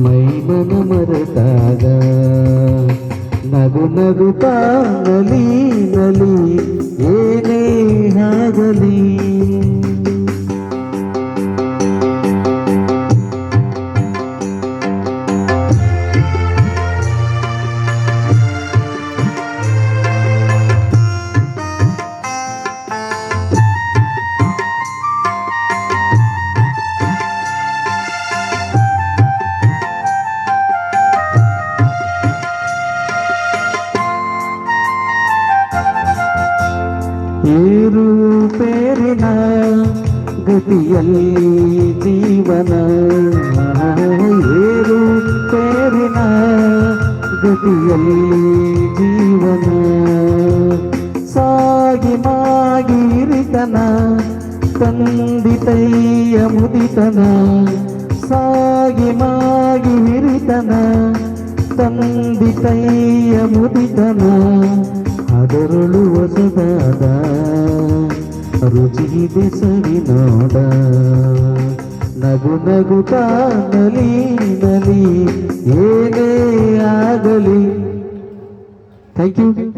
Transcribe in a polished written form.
ಮೈಮನ ಮರೆತಾಗ ನಗು ನಗುತ್ತಾ ನಲಿ ನಲಿ ಏನೇ ಆಗಲಿ. ಏರುಪೇರಿನ ಗತಿಯಲ್ಲಿ ಜೀವನ, ಏರುಪೇರಿನ ಗತಿಯಲ್ಲಿ ಜೀವನ, ಸಾಗಿ ಮಾಗಿ ಹಿರಿತನ ತಂದಿತಯ್ಯ ಮುದಿತನ, ಸಾಗಿ ಮಾಗಿ ಹಿರಿತನ ತಂದಿತಯ್ಯ ಮುದಿತನ, ಅದರಳು ಹೊಸದಾದ ರುಚಿಗಿದೆ ಸವಿ ನೋಡ, ನಗು ನಗುತ್ತಾ ನಲಿ ನಲಿ ಏನೇ ಆಗಲಿ. Thank you.